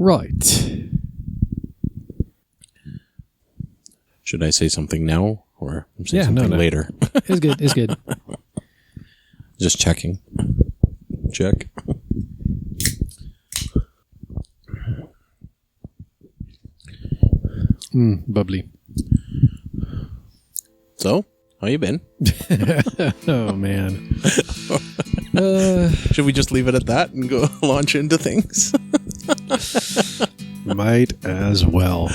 Right. Should I say something now or say something later? It's good. It's good. Just checking. Check. Bubbly. So, how you been? Oh, man. Should we just leave it at that and go launch into things? Might as well.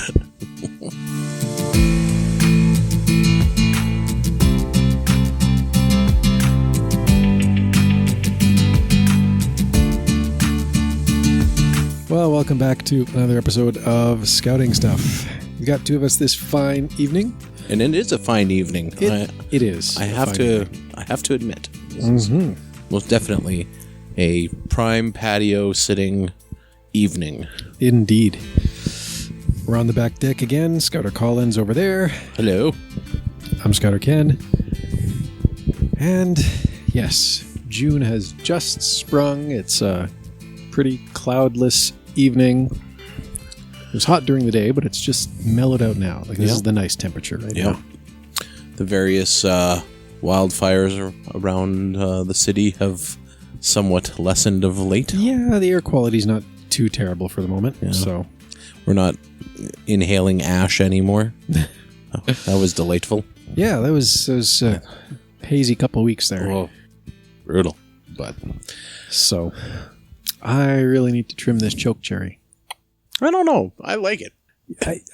Well, welcome back to another episode of Scouting Stuff. We got two of us this fine evening. And it is a fine evening. It is. I have to admit. This is most definitely a prime patio sitting evening. Indeed. We're on the back deck again. Scouter Collins over there. Hello. I'm Scouter Ken. And yes, June has just sprung. It's a pretty cloudless eveing. It was hot during the day, but it's just mellowed out now. Like this is the nice temperature right now. The various wildfires around the city have somewhat lessened of late. Yeah, the air quality's not too terrible for the moment. Yeah. So we're not inhaling ash anymore. That was delightful. Yeah, that was a hazy couple of weeks there. Oh, brutal. But so I really need to trim this choke cherry. I don't know. I like it.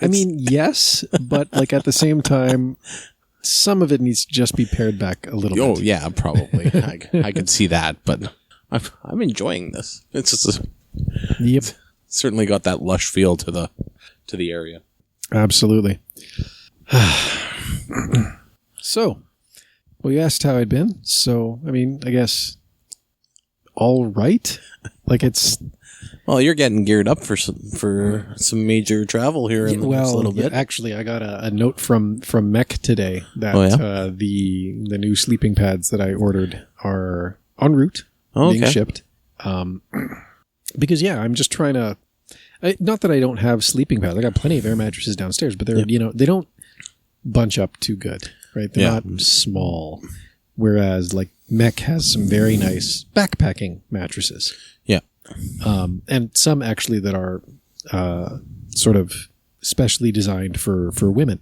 I mean, yes, but like at the same time, some of it needs to just be pared back a little bit. Oh, yeah, probably. I could see that, but I'm enjoying this. It's just yep. Certainly got that lush feel to the area. Absolutely. So, well, you asked how I'd been. So, I mean, I guess all right. Like it's. Well, you're getting geared up for some major travel here in the next little bit. Actually, I got a note from Mech today that the new sleeping pads that I ordered are en route, being shipped. Because I'm just trying to. Not that I don't have sleeping pads. I got plenty of air mattresses downstairs, but they're they don't bunch up too good, right? They're not small. Whereas like Mech has some very nice backpacking mattresses. Yeah. And some actually that are sort of specially designed for women.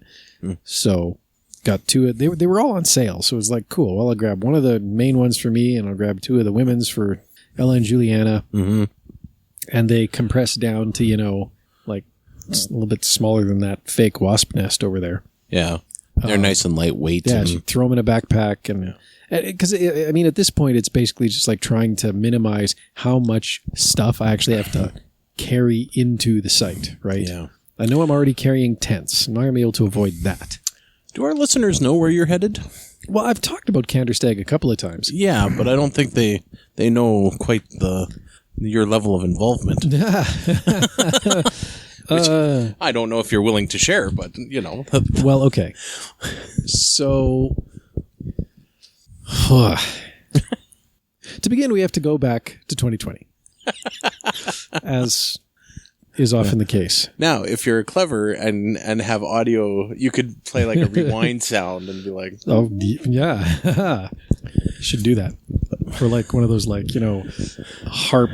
So got two. They were all on sale. So it was like, cool. Well, I'll grab one of the main ones for me and I'll grab two of the women's for Ella and Juliana. Mm-hmm. And they compress down to, like a little bit smaller than that fake wasp nest over there. Yeah. They're nice and lightweight. Yeah, you throw them in a backpack. And because, I mean, at this point, it's basically just like trying to minimize how much stuff I actually have to carry into the site, right? Yeah. I know I'm already carrying tents. I'm not going to be able to avoid that. Do our listeners know where you're headed? Well, I've talked about Kandersteg a couple of times. Yeah, but I don't think they know quite your level of involvement. Which I don't know if you're willing to share, but, Well, okay. So, to begin, we have to go back to 2020, as is often the case. Now, if you're clever and have audio, you could play like a rewind sound and be like... Oh, yeah. Should do that. For like one of those harp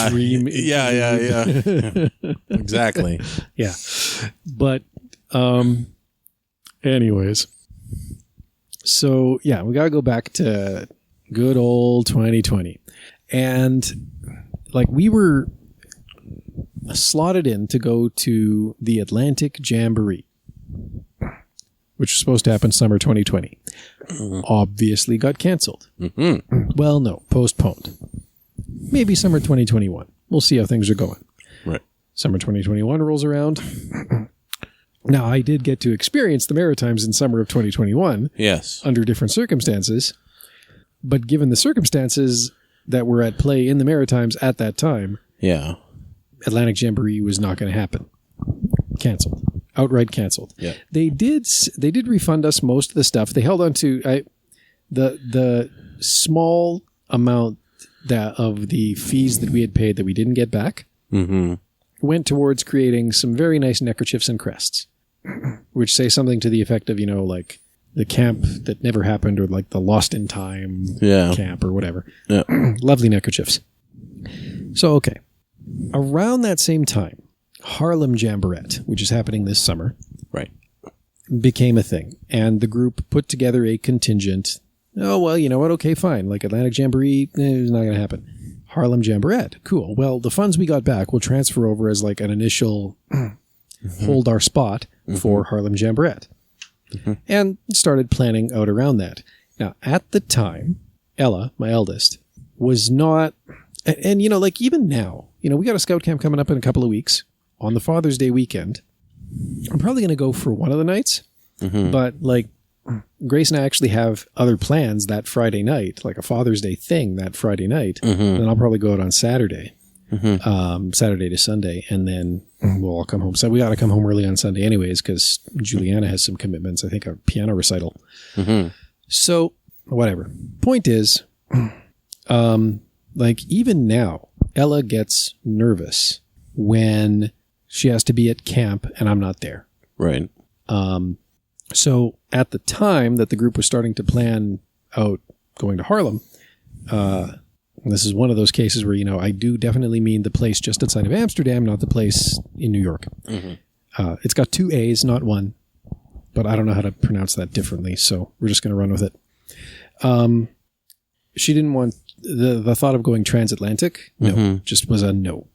dream. Yeah. Exactly. Yeah. But anyways. So we got to go back to good old 2020. And like we were slotted in to go to the Atlantic Jamboree, which was supposed to happen summer 2020. Obviously got canceled. Mm-hmm. Well, no, postponed. Maybe summer 2021. We'll see how things are going. Right. Summer 2021 rolls around. Now, I did get to experience the Maritimes in summer of 2021. Yes. Under different circumstances. But given the circumstances that were at play in the Maritimes at that time, Atlantic Jamboree was not going to happen. Canceled. Outright canceled. Yeah. They did refund us most of the stuff. They held on to the small amount of the fees that we had paid that we didn't get back went towards creating some very nice neckerchiefs and crests, which say something to the effect of, like the camp that never happened, or like the lost in time camp or whatever. Yeah. Lovely neckerchiefs. So, okay. Around that same time, Harlem Jamboree, which is happening this summer, right, became a thing. And the group put together a contingent. Oh, well, you know what? Okay, fine. Like Atlantic Jamboree, it's not going to happen. Harlem Jamboree, cool. Well, the funds we got back will transfer over as like an initial hold our spot for Harlem Jamboree. And started planning out around that. Now, at the time, Ella, my eldest, was not... And like even now, we got a scout camp coming up in a couple of weeks on the Father's Day weekend. I'm probably going to go for one of the nights, but like Grace and I actually have other plans that Friday night, like a Father's Day thing that Friday night. Then I'll probably go out on Saturday, Saturday to Sunday, and then we'll all come home. So we got to come home early on Sunday anyways, because Juliana has some commitments. I think a piano recital. So whatever. Point is, like even now, Ella gets nervous when she has to be at camp and I'm not there. Right. So at the time that the group was starting to plan out going to Harlem, this is one of those cases where, I do definitely mean the place just outside of Amsterdam, not the place in New York. It's got 2 A's, not one, but I don't know how to pronounce that differently, so we're just going to run with it. She didn't want the thought of going transatlantic. No, just was a no.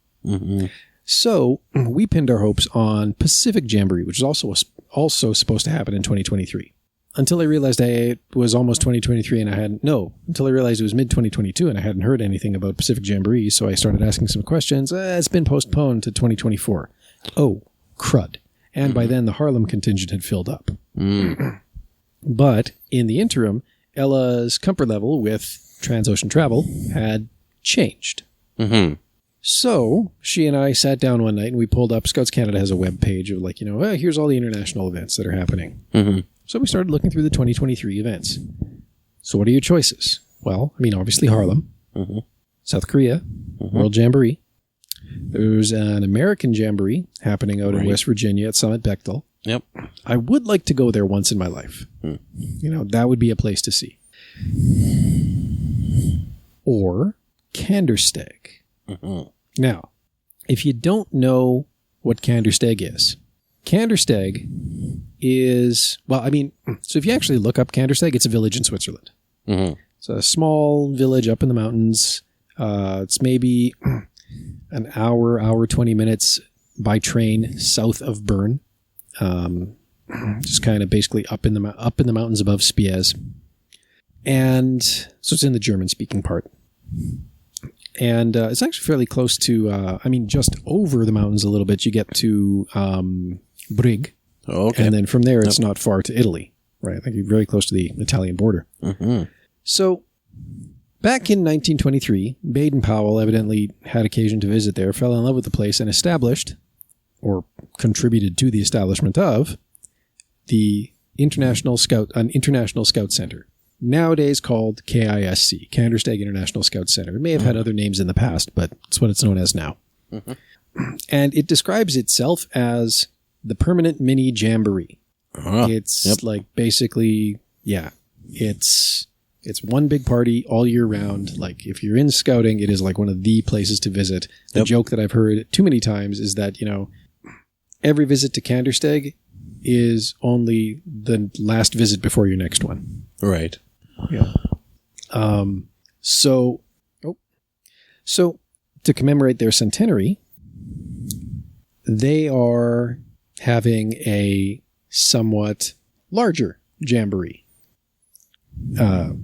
So we pinned our hopes on Pacific Jamboree, which is also supposed to happen in 2023. Until I realized it was almost 2023 and until I realized it was mid-2022 and I hadn't heard anything about Pacific Jamboree, so I started asking some questions. It's been postponed to 2024. Oh, crud. And by then the Harlem contingent had filled up. But in the interim, Ella's comfort level with transocean travel had changed. So she and I sat down one night and we pulled up. Scouts Canada has a web page of like, here's all the international events that are happening. So we started looking through the 2023 events. So what are your choices? Well, obviously Harlem, South Korea, World Jamboree. There's an American Jamboree happening out in West Virginia at Summit Bechtel. Yep. I would like to go there once in my life. That would be a place to see. Or Kandersteg. Now, if you don't know what Kandersteg is so if you actually look up Kandersteg, it's a village in Switzerland. It's a small village up in the mountains. It's maybe an hour 20 minutes by train south of Bern. Just kind of basically up in the mountains above Spiez. And so it's in the German-speaking part. And it's actually fairly close to, just over the mountains a little bit, you get to Brig. Oh, okay. And then from there, it's not far to Italy, right? I think you're very close to the Italian border. So back in 1923, Baden-Powell evidently had occasion to visit there, fell in love with the place, and established, or contributed to the establishment of, the International Scout Center. Nowadays called KISC, Kandersteg International Scout Center. It may have had other names in the past, but it's what it's known as now. And it describes itself as the permanent mini jamboree. It's like basically, it's one big party all year round. Like if you're in scouting, it is like one of the places to visit. The joke that I've heard too many times is that, every visit to Kandersteg is only the last visit before your next one. Right. Yeah. So to commemorate their centenary, they are having a somewhat larger jamboree. My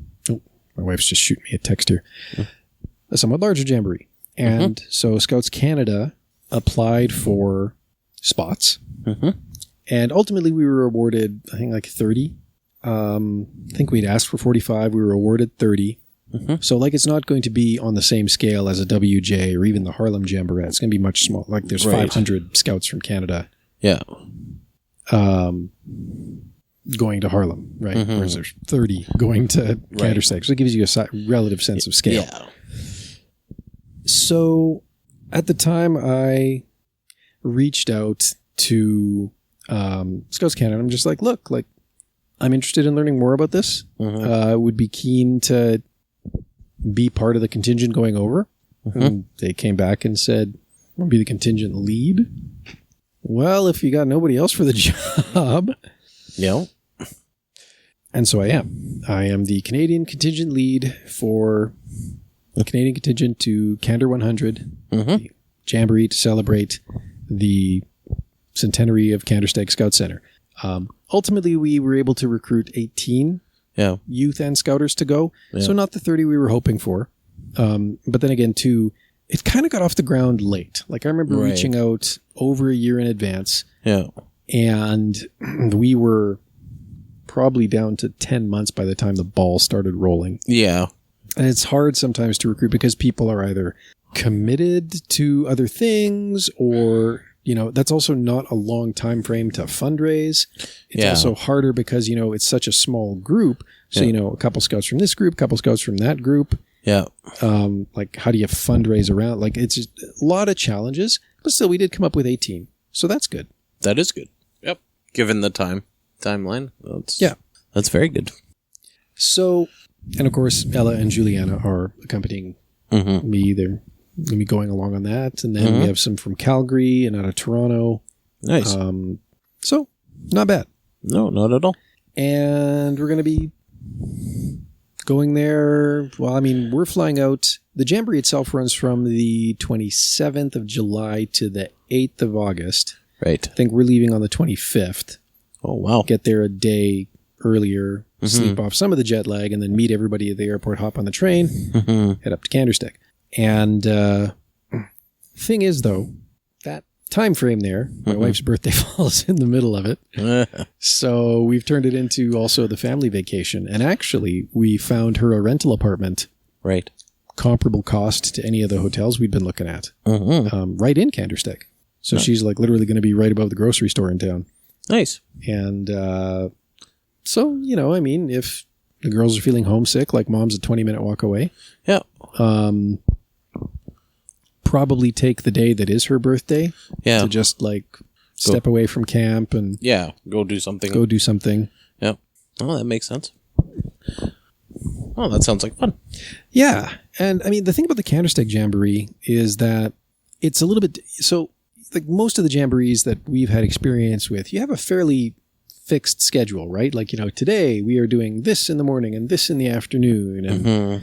wife's just shooting me a text here. A somewhat larger jamboree. And so Scouts Canada applied for spots. And ultimately we were awarded, I think, like 30. I think we'd asked for 45. We were awarded 30. So like it's not going to be on the same scale as a WJ or even the Harlem Jamboree. It's going to be much smaller. Like there's 500 scouts from Canada. Yeah. Going to Harlem, right? Whereas there's 30 going to Kandersteg. So it gives you a relative sense of scale. Yeah. So at the time reached out to Scouts Canada. I'm just like, look, like, I'm interested in learning more about this. Would be keen to be part of the contingent going over. And they came back and said, "I'll be the contingent lead." Well, if you got nobody else for the job. Yeah. And so I am. I am the Canadian contingent lead for the Canadian contingent to Kander100, the Jamboree to celebrate the centenary of Kandersteg Scout Center. Ultimately, we were able to recruit 18 youth and scouters to go. So not the 30 we were hoping for. But then again, too, it kind of got off the ground late. Like I remember reaching out over a year in advance. Yeah. And we were probably down to 10 months by the time the ball started rolling. Yeah. And it's hard sometimes to recruit because people are either committed to other things or, you know, that's also not a long time frame to fundraise. It's also harder because, you know, it's such a small group. So, you know, a couple scouts from this group, a couple scouts from that group. Yeah. Like, how do you fundraise around? Like, it's just a lot of challenges, but still, we did come up with 18. So that's good. That is good. Yep. Given the timeline. That's very good. So, and of course, Ella and Juliana are accompanying me. They're going to be going along on that. And then we have some from Calgary and out of Toronto. Nice. So, not bad. No, not at all. And we're going to be going there. Well, I mean, we're flying out. The Jamboree itself runs from the 27th of July to the 8th of August. Right. I think we're leaving on the 25th. Oh, wow. Get there a day earlier, sleep off some of the jet lag, and then meet everybody at the airport, hop on the train, head up to Kandersteg. And thing is, though, that time frame there, my wife's birthday falls in the middle of it. So we've turned it into also the family vacation. And actually, we found her a rental apartment. Right. Comparable cost to any of the hotels we'd been looking at. Right in Kandersteg. So she's like literally going to be right above the grocery store in town. Nice. And so, you know, I mean, if the girls are feeling homesick, like mom's a 20-minute walk away. Yeah. Probably take the day that is her birthday to just like step away from camp and go do something. Yeah. Oh, that makes sense. Oh, that sounds like fun. Yeah. And I mean, the thing about the Kandersteg Jamboree is that it's a little bit, so like most of the jamborees that we've had experience with, you have a fairly fixed schedule, right? Like, you know, today we are doing this in the morning and this in the afternoon. And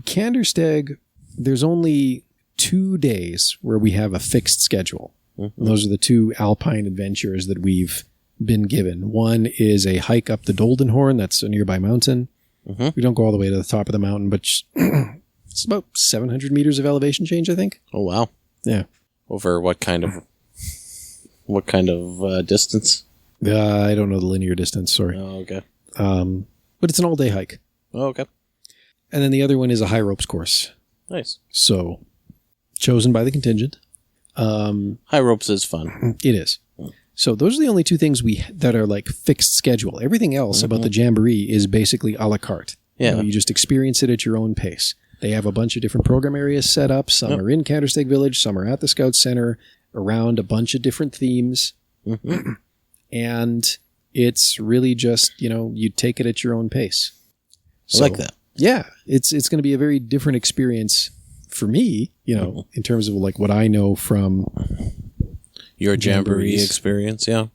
Kandersteg, there's only 2 days where we have a fixed schedule. Those are the two alpine adventures that we've been given. One is a hike up the Doldenhorn. That's a nearby mountain. We don't go all the way to the top of the mountain, but it's about 700 meters of elevation change, I think. Oh, wow. Yeah. Over what kind of distance? I don't know the linear distance, sorry. Oh, okay. But it's an all-day hike. Oh, okay. And then the other one is a high ropes course. Nice. So, chosen by the contingent. High ropes is fun. It is. So those are the only two things that are like fixed schedule. Everything else about the Jamboree is basically a la carte. Yeah. You know, you just experience it at your own pace. They have a bunch of different program areas set up. Some are in Kandersteg Village. Some are at the Scout Center around a bunch of different themes. And it's really just, you know, you take it at your own pace. So, I like that. Yeah. It's going to be a very different experience for me, you know, in terms of like what I know from your Jamboree experience. Yeah.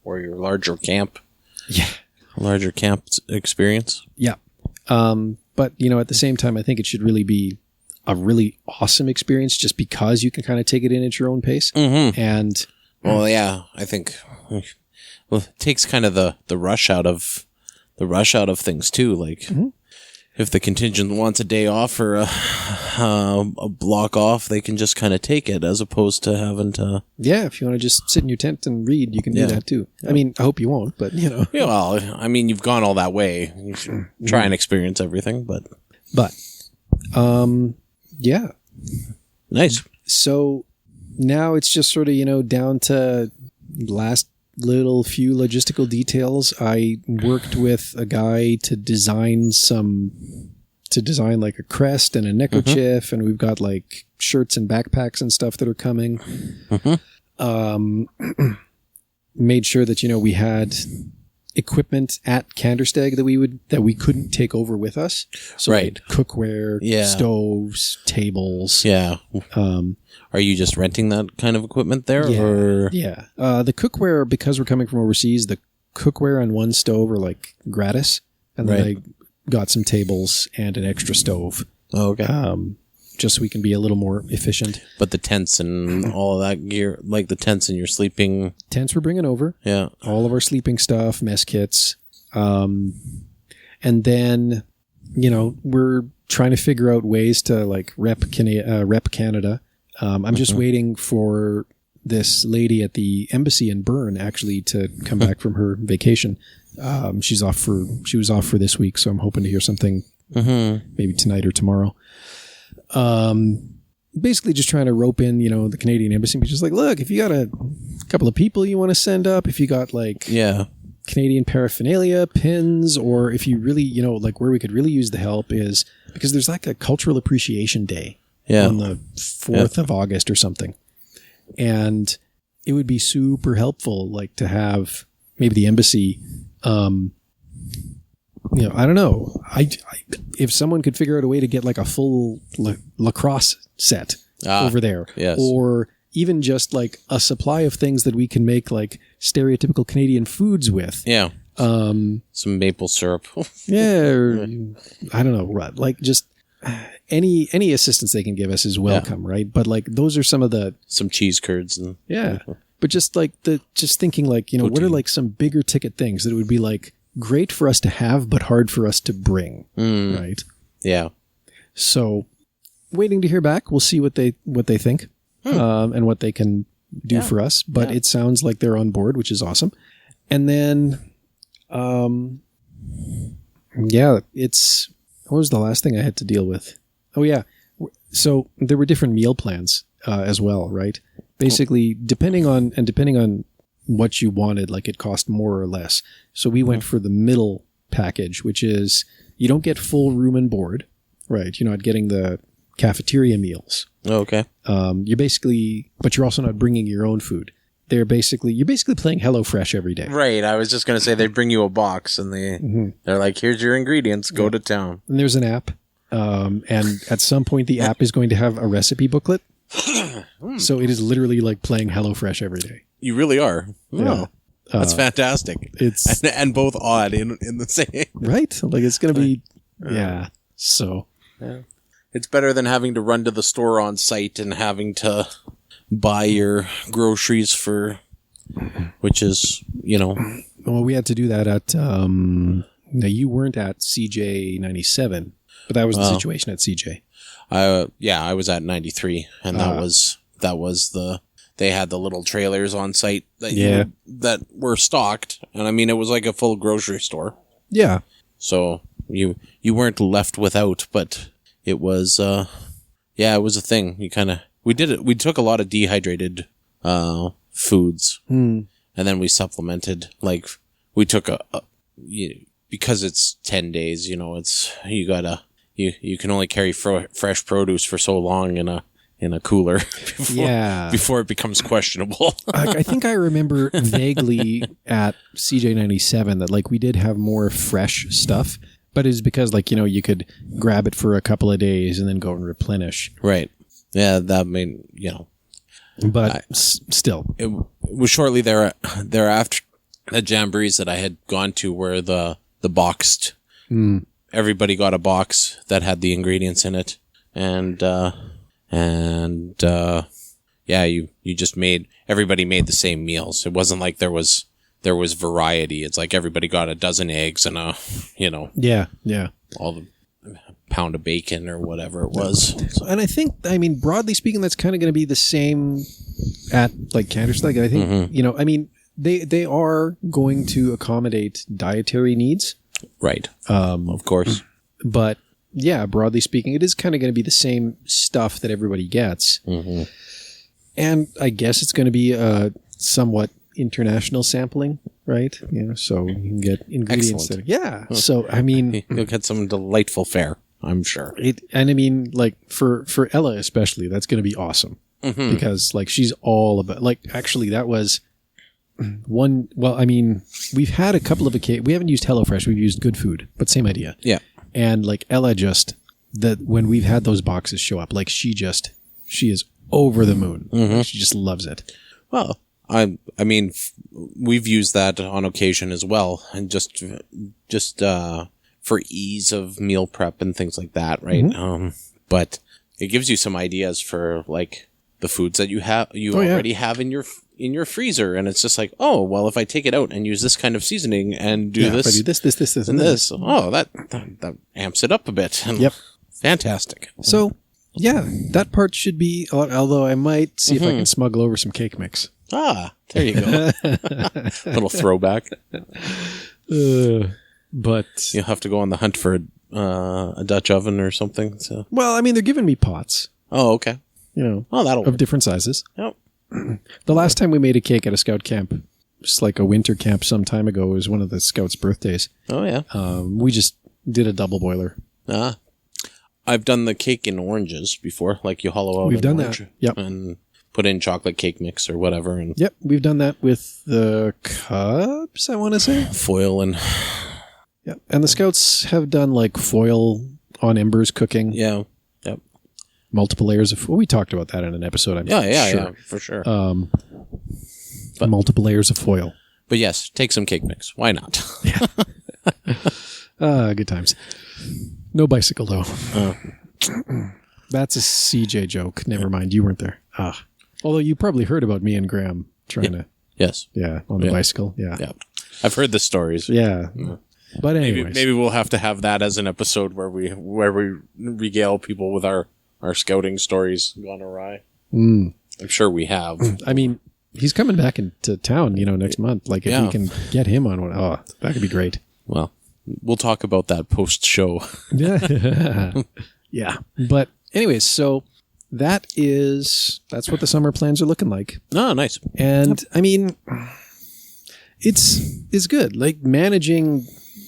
Or your larger camp. Yeah. Larger camp experience. Yeah. But, you know, at the same time, I think it should really be a really awesome experience just because you can kind of take it in at your own pace. And well, yeah, I think it takes kind of the rush out of things too. Like if the contingent wants a day off or a block off, they can just kind of take it as opposed to having to. Yeah, if you want to just sit in your tent and read, you can do that too. I mean, I hope you won't, but you know. Yeah, well, I mean, you've gone all that way. You should try and experience everything, but yeah. Nice. So now it's just sort of, you know, down to last little few logistical details. I worked with a guy to design like a crest and a neckerchief, and we've got like shirts and backpacks and stuff that are coming. Made sure that, we had equipment at Kandersteg that we couldn't take over with us. So Right. like cookware, stoves, tables. Yeah. Are you just renting that kind of equipment there? Yeah. Or? Yeah. The cookware, because we're coming from overseas, the cookware on one stove are like gratis. And then I got some tables and an extra stove. Oh, okay. Just so we can be a little more efficient. But the tents and all of that gear, like the tents and your sleeping. Tents we're bringing over. Yeah. All of our sleeping stuff, mess kits. And then, we're trying to figure out ways to like rep Canada. I'm just waiting for this lady at the embassy in Bern actually to come back from her vacation. She was off for this week, so I'm hoping to hear something maybe tonight or tomorrow. Basically just trying to rope in, the Canadian embassy. Be just like, look, if you got a couple of people you want to send up, if you got like Canadian paraphernalia, pins, or if you really, like where we could really use the help is because there's like a cultural appreciation day on the 4th of August or something. And it would be super helpful, like to have maybe the embassy, I don't know. If someone could figure out a way to get like a full lacrosse set over there, or even just like a supply of things that we can make like stereotypical Canadian foods with. Yeah. Some maple syrup. Or, I don't know, like just any assistance they can give us is welcome, right? But like those are some cheese curds and but just like just thinking like, what are like some bigger ticket things that would be like great for us to have, but hard for us to bring, right? Yeah. So, waiting to hear back. We'll see what they think and what they can do for us. But it sounds like they're on board, which is awesome. And then, it's what was the last thing I had to deal with? Oh yeah, so there were different meal plans as well, right? Basically, depending on what you wanted, like it cost more or less. So we went for the middle package, which is you don't get full room and board, right? You're not getting the cafeteria meals. Oh, okay. But you're also not bringing your own food. You're basically playing HelloFresh every day. Right. I was just going to say they bring you a box and they're like, here's your ingredients, go to town. And there's an app. And at some point the app is going to have a recipe booklet. So it is literally like playing HelloFresh every day. You really are. Yeah. That's fantastic. It's and both odd in the same. Right? Like it's going to be, So. Yeah. It's better than having to run to the store on site and having to buy your groceries which is, Well, we had to do that at, now you weren't at CJ 97, but that was the situation at CJ. I was at 93 and that was they had the little trailers on site that were stocked. And I mean, it was like a full grocery store. Yeah. So you weren't left without, but it was, it was a thing. We did it. We took a lot of dehydrated, foods and then we supplemented, like we took because it's 10 days, you can only carry fresh produce for so long in a cooler before it becomes questionable. I think I remember vaguely at CJ 97 that like we did have more fresh stuff, but it's because like, you could grab it for a couple of days and then go and replenish. Right. Yeah. That made, but still it was shortly thereafter the jamborees that I had gone to where the boxed, everybody got a box that had the ingredients in it. You just everybody made the same meals. It wasn't like there was variety. It's like everybody got a dozen eggs and all the pound of bacon or whatever it was. So. And I think, broadly speaking, that's kind of going to be the same at like Kandersteg. I think, they are going to accommodate dietary needs. Right. Of course. But yeah, broadly speaking, it is kind of going to be the same stuff that everybody gets. Mm-hmm. And I guess it's going to be a somewhat international sampling, right? So you can get ingredients. So, you'll get some delightful fare, I'm sure. Like for Ella especially, that's going to be awesome. because like she's all about like actually that was one. Well, I mean, we've had a couple of occasions. We haven't used HelloFresh. We've used Good Food, but same idea. Yeah. And like Ella just that when we've had those boxes show up, like she is over the moon. Like, she just loves it. Well, I mean, we've used that on occasion as well, and just for ease of meal prep and things like that, right? But it gives you some ideas for like the foods that you already have in your freezer, and it's just like, oh, well, if I take it out and use this kind of seasoning and do this, if I do this, and this, oh, that amps it up a bit. And Yep, fantastic. So yeah, that part should be. Although I might see if I can smuggle over some cake mix. Ah, there you go. Little throwback. But You'll have to go on the hunt for a Dutch oven or something. So. Well, I mean, they're giving me pots. Oh, okay. You know, that'll of work. different sizes. Yep. The last time we made a cake at a scout camp, just like a winter camp some time ago, was one of the scouts' birthdays. Oh, yeah. We just did a double boiler. I've done the cake in oranges before, like you hollow out We've an done orange that. Yep. and put in chocolate cake mix or whatever. And Yep, we've done that with the cups, I want to say. foil and... Yep. And the scouts have done like foil on embers cooking. Yeah. Yep. Multiple layers of... Well, we talked about that in an episode, I'm sure. Yeah, for sure. But multiple layers of foil. But yes, take some cake mix. Why not? Good times. No bicycle, though. That's a CJ joke. Never mind. You weren't there. Although you probably heard about me and Graham trying to... Yes. Yeah, on the bicycle. Yeah. Yeah. I've heard the stories. Yeah. But anyways. Maybe we'll have to have that as an episode where we regale people with our scouting stories gone awry. I'm sure we have. I mean, he's coming back into town, next month. Like, if we can get him on one, that could be great. Well, we'll talk about that post-show. Yeah. Yeah. But anyways, so that's what the summer plans are looking like. Oh, nice. And I mean, it's good. Like, managing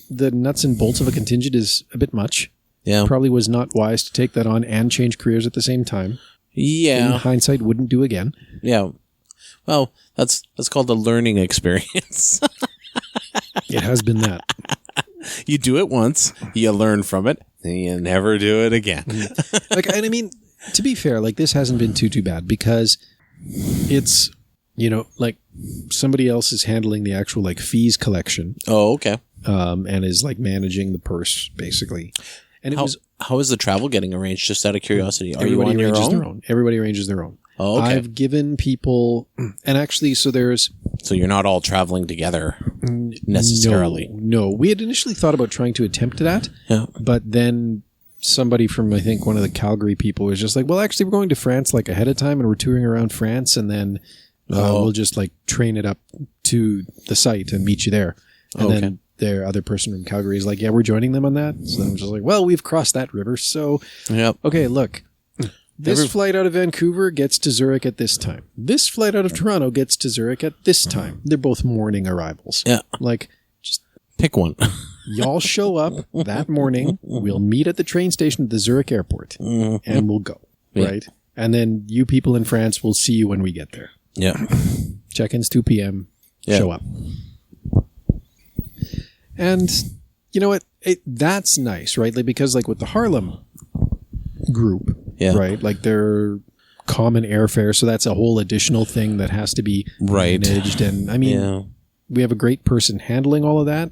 the nuts and bolts of a contingent is a bit much. Yeah. Probably was not wise to take that on and change careers at the same time. Yeah. In hindsight, wouldn't do again. Yeah. Well, that's called a learning experience. It has been that. You do it once, you learn from it, and you never do it again. And I mean, to be fair, like, this hasn't been too bad because it's, like, somebody else is handling the actual, like, fees collection. Oh, okay. And is, like, managing the purse, basically. And how is the travel getting arranged, just out of curiosity? Are you everybody on your arranges own? their own. Everybody arranges their own. Oh, okay. I've given people, and actually, so you're not all traveling together necessarily. No, we had initially thought about trying to attempt that. Yeah. But then somebody from, I think, one of the Calgary people was just like, well, actually, we're going to France like ahead of time and we're touring around France, and then we'll just like train it up to the site and meet you there. And then their other person from Calgary is like, yeah, we're joining them on that. So then I'm just like, well, we've crossed that river. So, okay, look, this flight out of Vancouver gets to Zurich at this time. This flight out of Toronto gets to Zurich at this time. They're both morning arrivals. Yeah. Like, just pick one. y'all show up that morning. We'll meet at the train station at the Zurich airport and we'll go. Yeah. Right. And then you people in France will see you when we get there. Yeah. Check-in's 2 p.m. Yeah. Show up. And you know what? That's nice, right? Like, because like with the Harlem group, right? Like, they're common airfare, so that's a whole additional thing that has to be managed. And I mean, we have a great person handling all of that.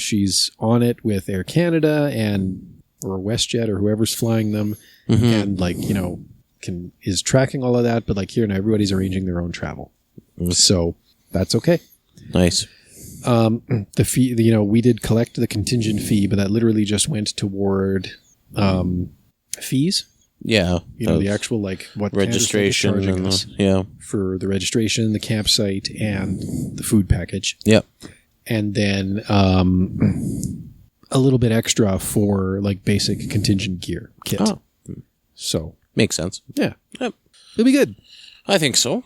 She's on it with Air Canada or WestJet or whoever's flying them, and like is tracking all of that. But like here now, everybody's arranging their own travel, so that's okay. Nice. The fee, we did collect the contingent fee, but that literally just went toward fees. Yeah. The actual, like, what registration charging us for the registration, the campsite, and the food package. Yep. And then a little bit extra for like basic contingent gear kit. Oh. So makes sense. Yeah. Yep. It'll be good. I think so.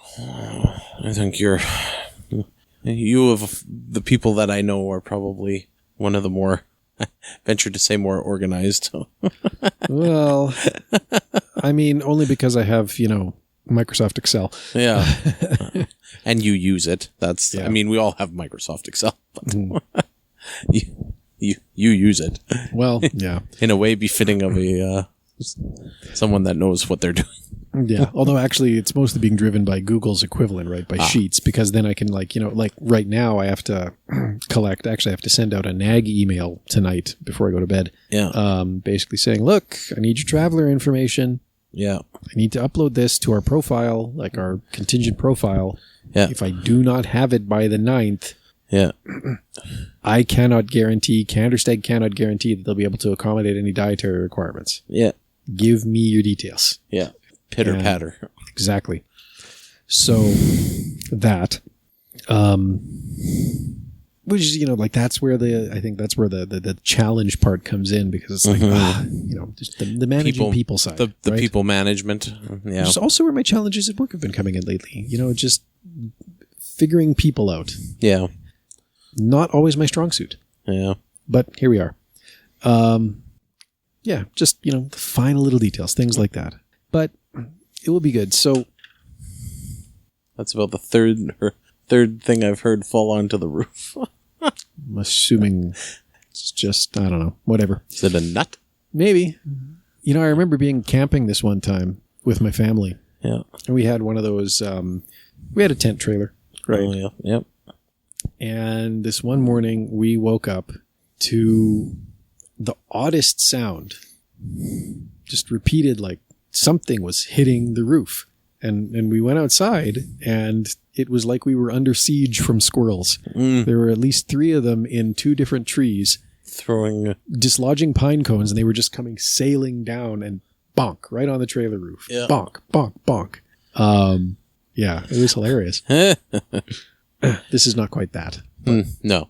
I think you of the people that I know are probably one of the more, venture to say, more organized. Well, I mean, only because I have, Microsoft Excel. Yeah. And you use it. That's, Yeah. I mean, we all have Microsoft Excel, but you use it. Well, yeah. In a way befitting of a, someone that knows what they're doing. Yeah. Although actually it's mostly being driven by Google's equivalent, right? By Sheets, because then I can like right now I have to I have to send out a nag email tonight before I go to bed. Yeah. Basically saying, look, I need your traveler information. Yeah. I need to upload this to our profile, like our contingent profile. Yeah. If I do not have it by the 9th, Yeah. I cannot guarantee, Kandersteg cannot guarantee that they'll be able to accommodate any dietary requirements. Yeah. Give me your details. Yeah. Pitter patter. Exactly. So that, which is, like that's where I think that's where the challenge part comes in, because it's like, just the managing people side. The right? people management. Yeah. Which is also where my challenges at work have been coming in lately. Just figuring people out. Yeah. Not always my strong suit. Yeah. But here we are. Yeah, just, the final little details, things like that. But it will be good. So that's about the third thing I've heard fall onto the roof. I'm assuming it's just, I don't know, whatever. Is it a nut? Maybe. I remember being camping this one time with my family. Yeah. And we had one of those, we had a tent trailer, right? Oh, yeah. Yep. And this one morning we woke up to the oddest sound, just repeated, like something was hitting the roof. And we went outside, and it was like we were under siege from squirrels. There were at least 3 of them in 2 different trees, dislodging pine cones, and they were just coming sailing down and bonk right on the trailer roof. Yeah. Bonk, bonk, bonk. Yeah, it was hilarious. This is not quite that. No.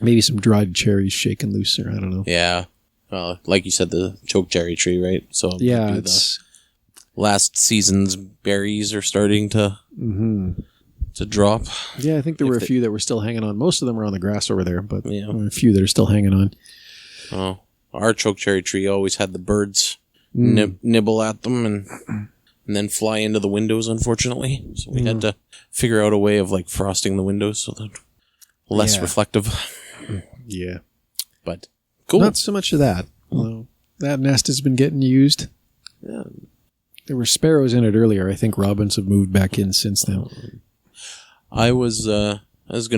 Maybe some dried cherries shaken loose, or I don't know. Yeah. Like you said, the chokecherry tree, right? So Yeah, maybe the last season's berries are starting to drop. Yeah, I think there were a few that were still hanging on. Most of them were on the grass over there, but Yeah. there were a few that are still hanging on. Oh, our chokecherry tree always had the birds nibble at them and then fly into the windows, unfortunately. So we had to figure out a way of like frosting the windows so that less reflective. Yeah. But cool. Not so much of that. Although that nest has been getting used. Yeah. There were sparrows in it earlier. I think robins have moved back in since then. I was going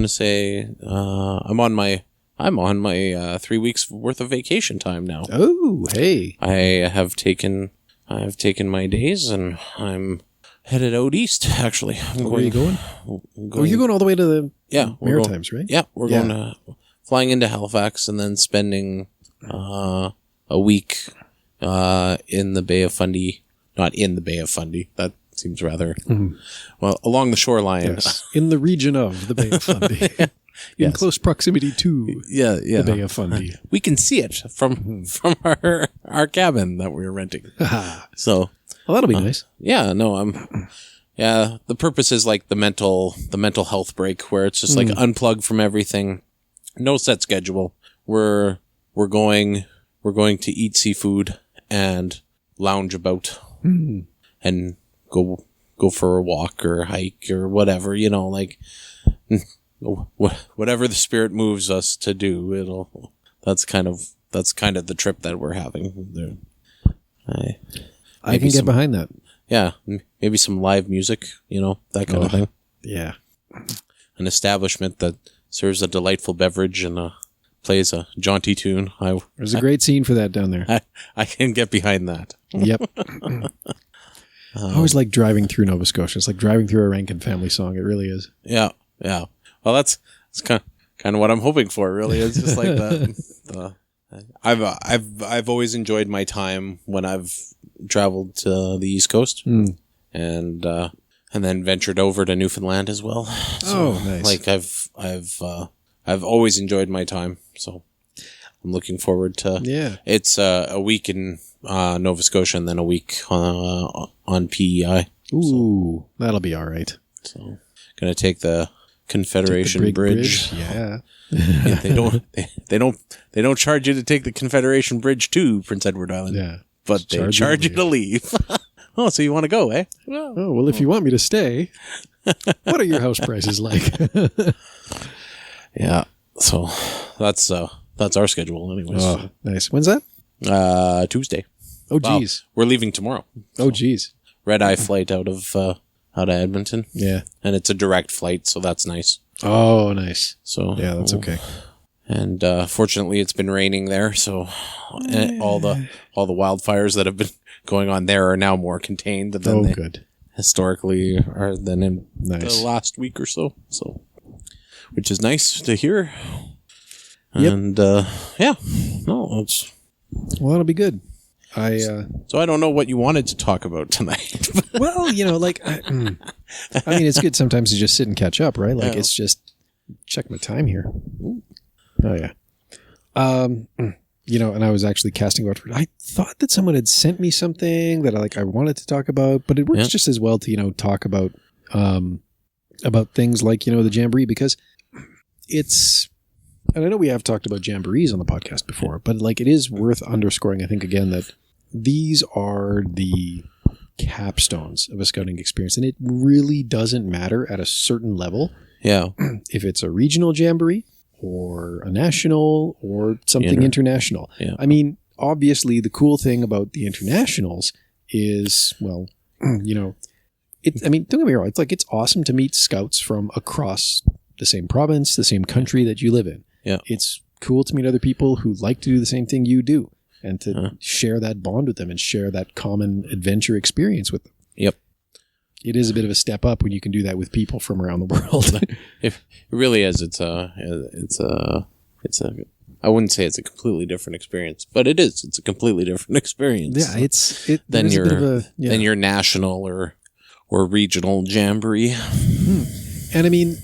to say, I'm on my 3 weeks worth of vacation time now. Oh, hey. I have taken my days and I'm headed out east, actually. Where are you going? You're going all the way to the Maritimes, right? Yeah, we're going flying into Halifax and then spending a week in the Bay of Fundy. Not in the Bay of Fundy. That seems rather... Well, along the shoreline. Yes. In the region of the Bay of Fundy. In close proximity to the Bay of Fundy. We can see it from our cabin that we were renting. So... Well, that'll be nice. Yeah, no, the purpose is like the mental health break, where it's just like unplug from everything. No set schedule. We're going to eat seafood and lounge about and go for a walk or hike or whatever, like whatever the spirit moves us to do. That's kind of the trip that we're having. I can get behind that. Yeah, maybe some live music, that kind of thing. Yeah. An establishment that serves a delightful beverage and plays a jaunty tune. There's a great scene for that down there. I can get behind that. Yep. I always like driving through Nova Scotia. It's like driving through a Rankin family song. It really is. Yeah, yeah. Well, that's kind of what I'm hoping for. Really, it's just like that. I've always enjoyed my time when I've traveled to the East Coast and then ventured over to Newfoundland as well. So, nice. Like I've always enjoyed my time. So I'm looking forward to. Yeah. It's a week in Nova Scotia and then a week on PEI. Ooh, that'll be all right. So gonna take the Confederation Bridge. Yeah. They don't charge you to take the Confederation Bridge to Prince Edward Island. Yeah. But they charge you to leave. Oh, so you want to go, eh? Oh, well, if you want me to stay, what are your house prices like? Yeah. So that's our schedule anyways. Oh, nice. When's that? Tuesday. Oh, geez. We're leaving tomorrow. Oh, geez. Red-eye flight out of Edmonton. Yeah. And it's a direct flight, so that's nice. Oh, nice. So yeah, that's okay. And fortunately, it's been raining there, so all the wildfires that have been going on there are now more contained than they good. historically are than in the last week or so. So, which is nice to hear. And yeah, no, it's well, that'll be good. So I don't know what you wanted to talk about tonight. Well, like I mean, it's good sometimes to just sit and catch up, right? Like it's just check my time here. Oh yeah. And I was actually casting about. I thought that someone had sent me something that I wanted to talk about, but it works just as well to talk about things like the Jamboree, because it's. And I know we have talked about jamborees on the podcast before, but it is worth underscoring, I think, again, that these are the capstones of a scouting experience. And it really doesn't matter at a certain level. Yeah. If it's a regional jamboree or a national or something international. Yeah. I mean, obviously, the cool thing about the internationals is, well, don't get me wrong. It's awesome to meet scouts from across the same province, the same country that you live in. Yeah. It's cool to meet other people who like to do the same thing you do and to share that bond with them and share that common adventure experience with them. Yep. It is a bit of a step up when you can do that with people from around the world. It really is. It's a I wouldn't say it's a completely different experience, but it is. It's a completely different experience. Yeah, than your national or regional jamboree. And I mean,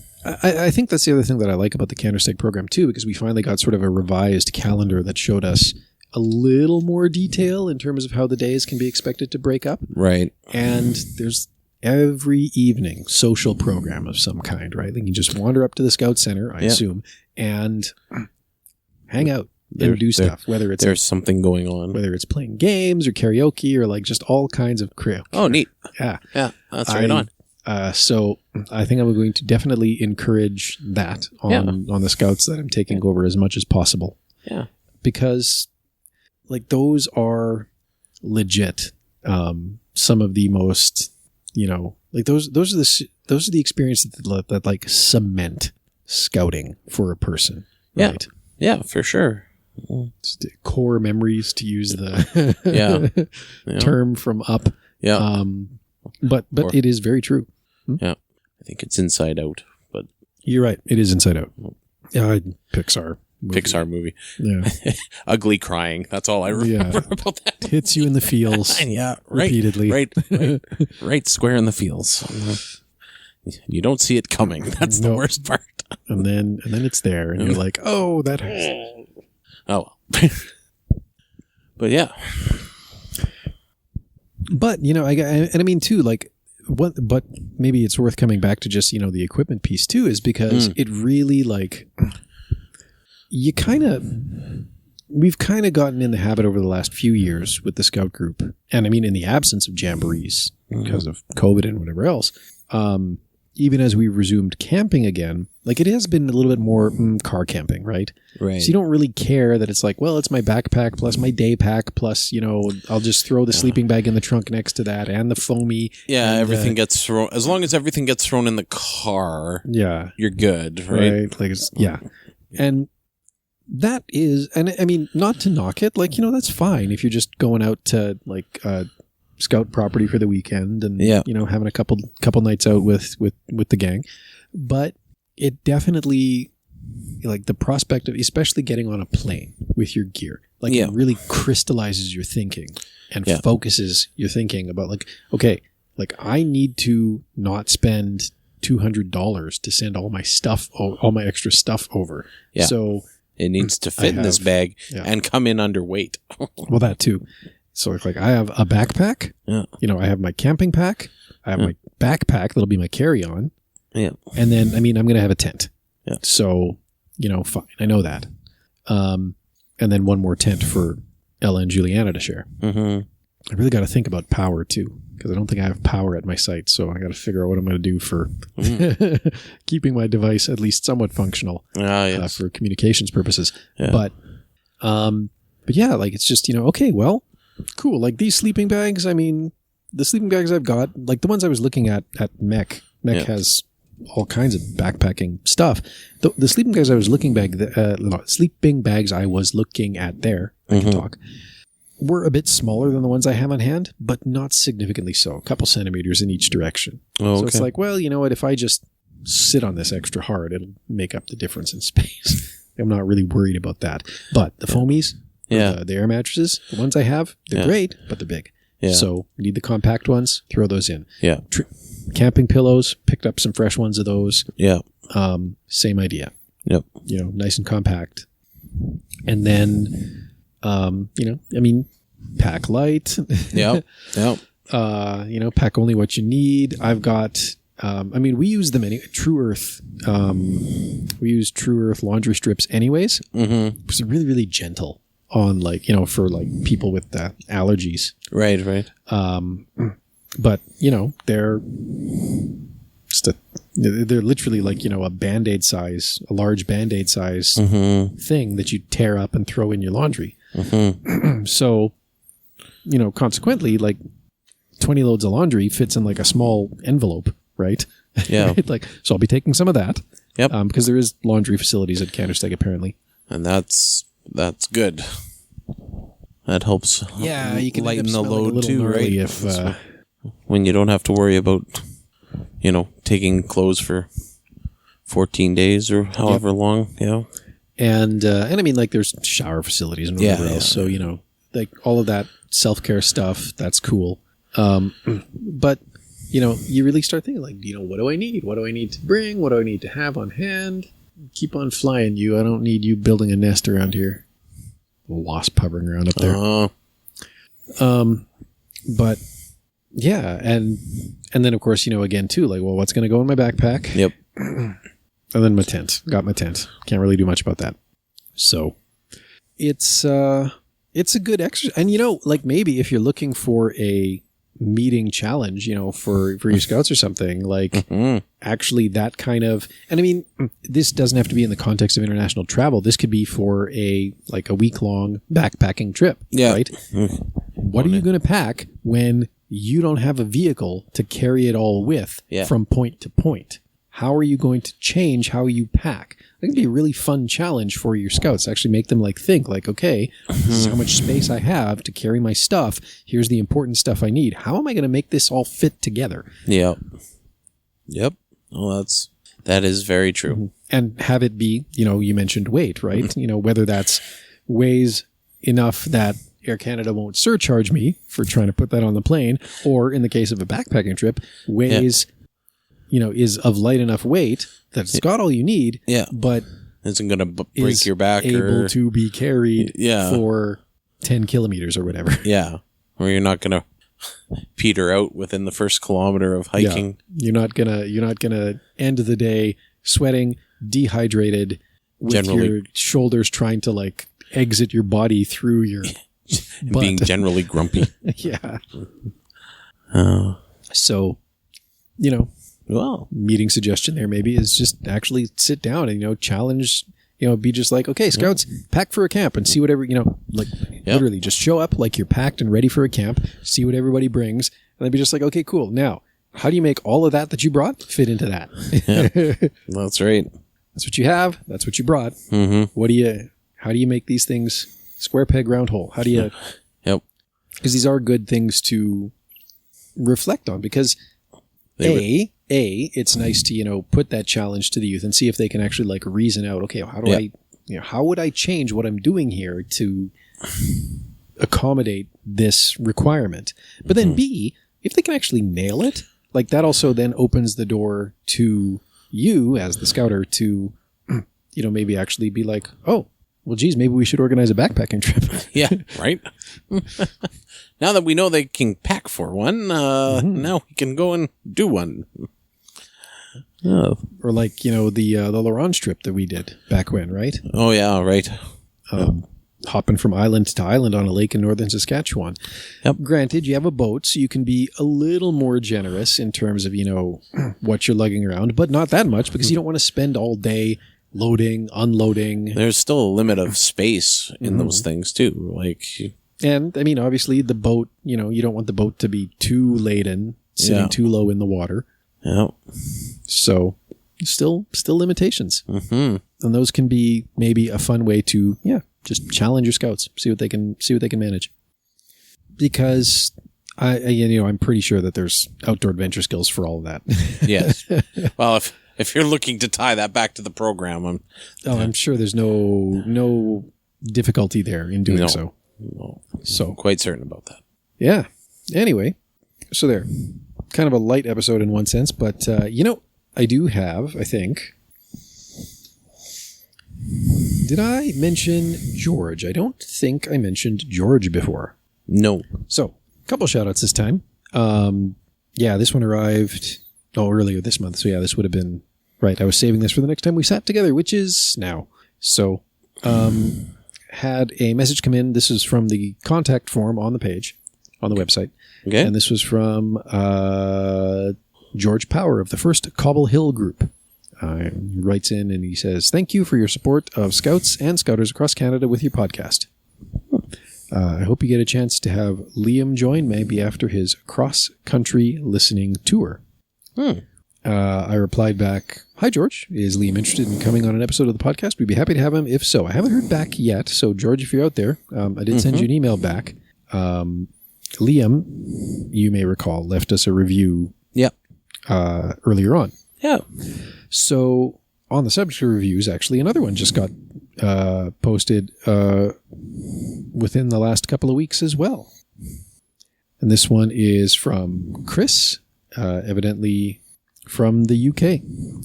I think that's the other thing that I like about the Candlestick program too, because we finally got sort of a revised calendar that showed us a little more detail in terms of how the days can be expected to break up. Right. And there's every evening social program of some kind, right? You can just wander up to the Scout Center, I assume, and hang out and do stuff. Whether it's there's something going on, whether it's playing games or karaoke or just all kinds of karaoke. Oh, neat. Yeah. Yeah, that's right on. So I think I'm going to definitely encourage that on the Scouts that I'm taking over as much as possible. Yeah. Because those are legit. Some of the most, those are the experiences that cement scouting for a person. Right? Yeah, for sure. Just core memories, to use the term from Up. Yeah. But it is very true. Yeah. I think it's Inside Out, but you're right. It is Inside Out. Yeah, Pixar movie. Yeah. Ugly crying. That's all I remember about that. Hits you in the feels. Yeah. Repeatedly. Right square in the feels. You don't see it coming. That's the worst part. And then it's there and you're like, oh, that hurts. Oh well. But yeah. But, I mean too, but maybe it's worth coming back to just, the equipment piece too, is because it really we've kind of gotten in the habit over the last few years with the Scout group. And I mean, in the absence of jamborees because of COVID and whatever else, even as we resumed camping again, it has been a little bit more car camping, right? Right. So you don't really care that it's it's my backpack plus my day pack plus, I'll just throw the sleeping bag in the trunk next to that and the foamy. Yeah, and, everything gets thrown. As long as everything gets thrown in the car, you're good, right? And that is, and I mean, not to knock it, that's fine if you're just going out to Scout property for the weekend and having a couple nights out with the gang. But it definitely, the prospect of especially getting on a plane with your gear, it really crystallizes your thinking and focuses your thinking about I need to not spend $200 to send all my stuff, all my extra stuff over. Yeah. So it needs to fit in this bag and come in underweight. Well, that too. So I have a backpack. Yeah. I have my camping pack. I have my backpack that'll be my carry-on. Yeah. And then, I'm going to have a tent. Yeah. So, fine. I know that. And then one more tent for Ella and Juliana to share. Mm-hmm. I really got to think about power too, because I don't think I have power at my site. So I got to figure out what I'm going to do for keeping my device at least somewhat functional for communications purposes. Yeah. But yeah, like it's just, okay, well, cool. Like these sleeping bags, I mean, the sleeping bags I've got, like the ones I was looking at Mech has all kinds of backpacking stuff. The sleeping bags I was looking sleeping bags I was looking at there, I can talk, were a bit smaller than the ones I have on hand, but not significantly so. A couple centimeters in each direction. Oh, okay. So it's like, well, you know what? If I just sit on this extra hard, it'll make up the difference in space. I'm not really worried about that. But the foamies, the air mattresses, the ones I have, they're great, but they're big. Yeah. So we need the compact ones, throw those in. Yeah. Camping pillows, picked up some fresh ones of those. Yeah. Same idea. Yep. Nice and compact. And then, pack light. Yep. Yep. Pack only what you need. I've got, we use them True Earth. We use True Earth laundry strips anyways. Mm-hmm. It's really, really gentle on for people with allergies. Right. But, they're just they're literally like, a Band-Aid size, a large Band-Aid size thing that you tear up and throw in your laundry. Mm-hmm. So, consequently, like 20 loads of laundry fits in like a small envelope, right? Yeah. So I'll be taking some of that. Yep. Because there is laundry facilities at Kandersteg apparently. And that's good. That helps you can lighten the load too, right? If, when you don't have to worry about, taking clothes for 14 days or however long, And I mean, like, there's shower facilities and whatever else. So, like all of that self-care stuff, that's cool. But, you really start thinking like, what do I need? What do I need to bring? What do I need to have on hand? Keep on flying, you. I don't need you building a nest around here. A wasp hovering around up there. But yeah. And then of course, again too, like, well, what's going to go in my backpack? Yep. And then my tent. Got my tent. Can't really do much about that. So it's a good exercise. And like maybe if you're looking for a meeting challenge, for your scouts or something, like actually that kind of, and I mean, this doesn't have to be in the context of international travel. This could be for a week-long backpacking trip, right? What are you going to pack when you don't have a vehicle to carry it all with from point to point? How are you going to change how you pack? That can be a really fun challenge for your scouts. Actually make them think okay, this is how much space I have to carry my stuff. Here's the important stuff I need. How am I going to make this all fit together? Yep. Well, that is very true. And have it be, you mentioned weight, right? Whether that's weighs enough that Air Canada won't surcharge me for trying to put that on the plane, or in the case of a backpacking trip, weighs... is of light enough weight that it's got all you need, but isn't going to break your back able to be carried for 10 kilometers or whatever. Yeah. Or you're not going to peter out within the first kilometer of hiking. Yeah. You're not gonna end the day sweating, dehydrated, with your shoulders trying to exit your body through your butt. Being generally grumpy. Yeah. So, well, meeting suggestion there maybe is just actually sit down and, challenge, be just like, okay, scouts, pack for a camp and see whatever, literally just show up like you're packed and ready for a camp, see what everybody brings, and then be just like, okay, cool. Now, how do you make all of that you brought fit into that? That's right. That's what you have. That's what you brought. Mm-hmm. How do you make these things square peg, round hole? How do you, because these are good things to reflect on, because it's nice to, put that challenge to the youth and see if they can actually reason out, okay, how do I, how would I change what I'm doing here to accommodate this requirement? But then B, if they can actually nail it, that also then opens the door to you as the scouter to, maybe actually be like, oh, well, geez, maybe we should organize a backpacking trip. Yeah, right? Now that we know they can pack for one, now we can go and do one. Oh. Or the L'Orange trip that we did back when, right? Oh, yeah, right. hopping from island to island on a lake in northern Saskatchewan. Yep. Granted, you have a boat, so you can be a little more generous in terms of, what you're lugging around, but not that much because you don't want to spend all day loading, unloading. There's still a limit of space in those things too. And I mean, obviously the boat, you don't want the boat to be too laden, sitting too low in the water. Yeah. So still limitations. Mm-hmm. And those can be maybe a fun way to, just challenge your scouts, see what they can manage. Because I'm pretty sure that there's outdoor adventure skills for all of that. Yes. Well, if you're looking to tie that back to the program, I'm sure there's no difficulty there in doing so. No. So I'm quite certain about that. Yeah. Anyway, so there. Kind of a light episode in one sense, but I do have, I think. Did I mention George? I don't think I mentioned George before. No. So, a couple shout outs this time. This one arrived earlier this month. So this would have been right. I was saving this for the next time we sat together, which is now. So, had a message come in. This is from the contact form on the page, on the website. Okay. And this was from George Power of the First Cobble Hill Group. He writes in and he says, "Thank you for your support of Scouts and Scouters across Canada with your podcast. I hope you get a chance to have Liam join, maybe after his cross-country listening tour." I replied back, "Hi, George. Is Liam interested in coming on an episode of the podcast? We'd be happy to have him if so." I haven't heard back yet. So, George, if you're out there, I did send you an email back. Liam, you may recall, left us a review earlier on. Yeah. So, on the subject of reviews, actually, another one just got posted within the last couple of weeks as well. And this one is from Chris, evidently from the UK.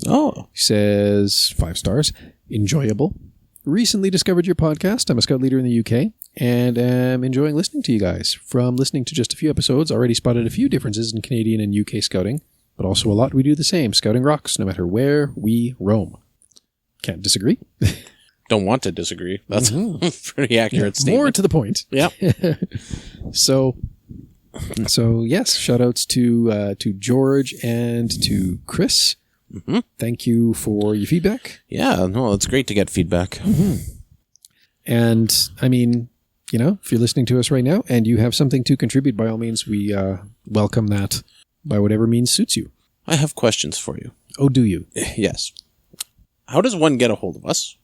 Oh. He says, 5 stars, enjoyable. Recently discovered your podcast. I'm a scout leader in the UK and am enjoying listening to you guys. From listening to just a few episodes, already spotted a few differences in Canadian and UK scouting, but also a lot we do the same. Scouting rocks no matter where we roam. Can't disagree. Don't want to disagree. That's a pretty accurate statement. More to the point. Yeah. So yes, shout outs to George and to Chris. Mm-hmm. Thank you for your feedback. Yeah, no, it's great to get feedback. Mm-hmm. And I mean, if you're listening to us right now and you have something to contribute, by all means, we welcome that by whatever means suits you. I have questions for you. Oh, do you? Yes. How does one get a hold of us?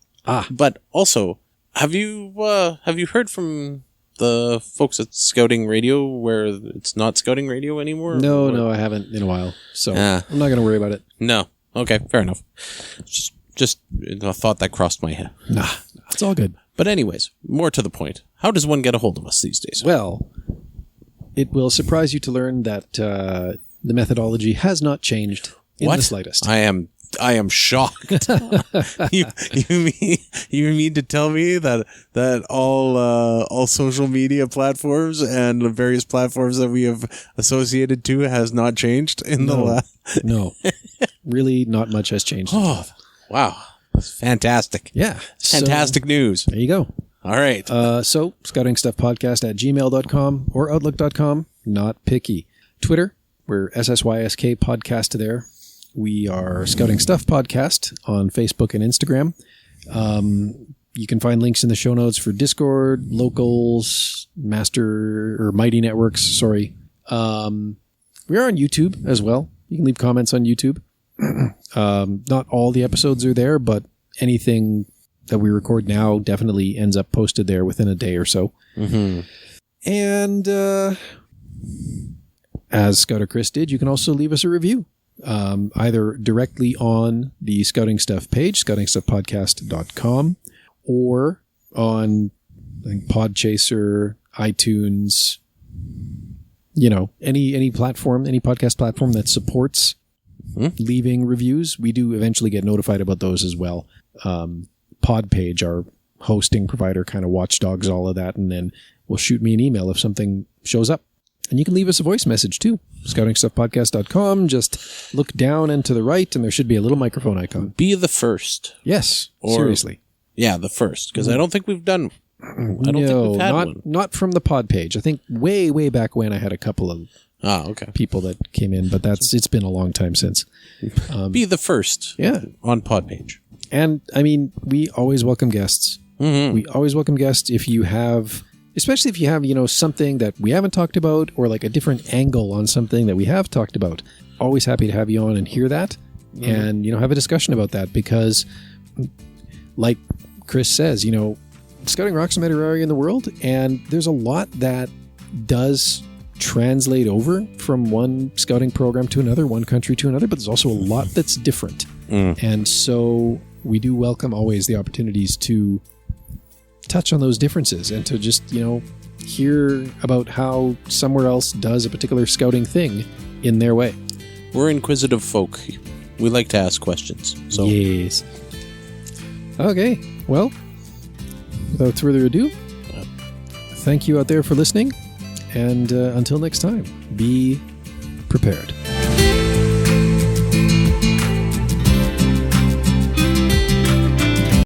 But also, have you heard from the folks at Scouting Radio where it's not Scouting Radio anymore? No, I haven't in a while. So I'm not going to worry about it. No. Okay, fair enough. Just a thought that crossed my head. Nah, it's all good. But anyways, more to the point. How does one get a hold of us these days? Well, it will surprise you to learn that the methodology has not changed in the slightest. I am shocked. you mean to tell me that all social media platforms and the various platforms that we have associated to has not changed in the last? No, really, not much has changed. Oh, wow, that's fantastic! Yeah, fantastic news. There you go. All right. So scoutingstuffpodcast@gmail.com or outlook.com. Not picky. Twitter, we're SSYSK podcast there. We are Scouting Stuff Podcast on Facebook and Instagram. You can find links in the show notes for Discord, Locals, Mighty Networks. Sorry. We are on YouTube as well. You can leave comments on YouTube. Not all the episodes are there, but anything that we record now definitely ends up posted there within a day or so. Mm-hmm. And as Scouter Chris did, you can also leave us a review. Either directly on the Scouting Stuff page, scoutingstuffpodcast.com, or on Podchaser, iTunes, any platform, any podcast platform that supports leaving reviews. We do eventually get notified about those as well. Podpage, our hosting provider, kind of watchdogs all of that, and then will shoot me an email if something shows up. And you can leave us a voice message too. scoutingstuffpodcast.com. Just look down and to the right, and there should be a little microphone icon. Be the first. Yes, seriously. Yeah, the first, because I don't think we've done I don't think we've had one. Not from the pod page. I think way back when I had a couple of people that came in, but it's been a long time since. Be the first on pod page. And I mean, we always welcome guests. Mm-hmm. We always welcome guests especially if you have, something that we haven't talked about or like a different angle on something that we have talked about. Always happy to have you on and hear that and, have a discussion about that because like Chris says, scouting rocks matter area in the world, and there's a lot that does translate over from one scouting program to another, one country to another, but there's also a lot that's different. And so we do welcome always the opportunities to touch on those differences and to just, hear about how somewhere else does a particular scouting thing in their way. We're inquisitive folk. We like to ask questions. So. Yes. Okay. Well, without further ado, thank you out there for listening. And until next time, be prepared.